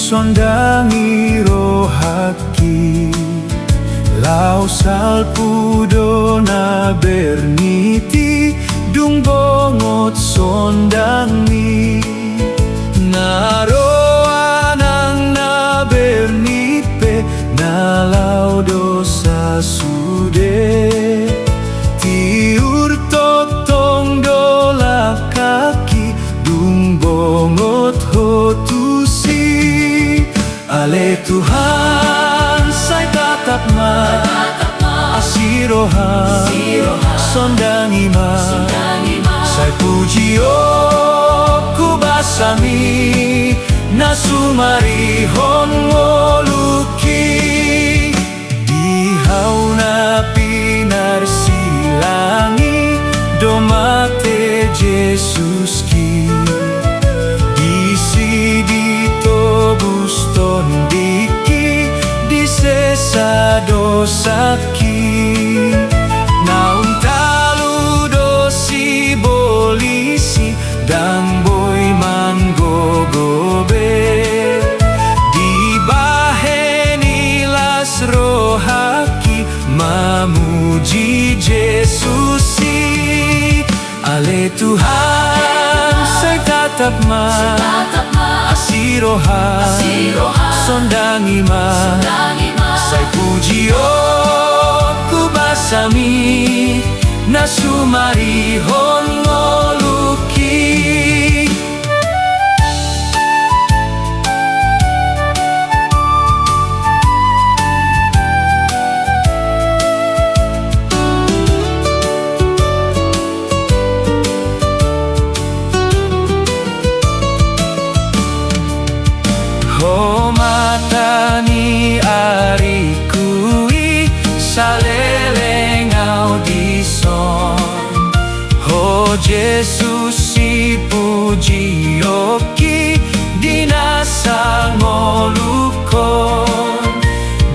sondangi rohaki lau salpudo na berniti dung bongot sondangi naroanang na bernipe na lau dosa sude tiur totong dola kaki dung bongot hotusi ale Tuhan sai tatap ma asiroha sondangi ma sai puji ku basami nasumari hon ngoluki dihauna pinar silangi domate Jesus ki disi ditobus tondiki disesa dosaki naun talu dosi bolisi dang boy manggogobe dibahenilas rohaki mamuji Jesusi ale Tuhan sai tatap ma asiroha sondangi ma sai puji ku basami nasumari hon ngoluki matani ari kui salelengau dison ho Jesus si puji oki dinasa ngolukon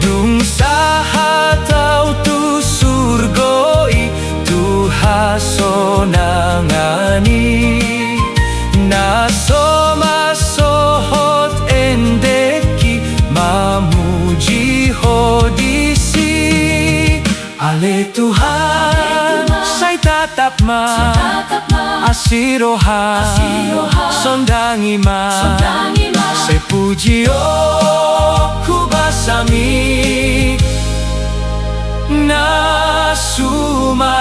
dung saha tau tu surgoi tu hasonangani naso masohot endeki mamuji hodisi ale Tuhan sai tatap ma asiroha sondangi ma sai puji ku basami nasuma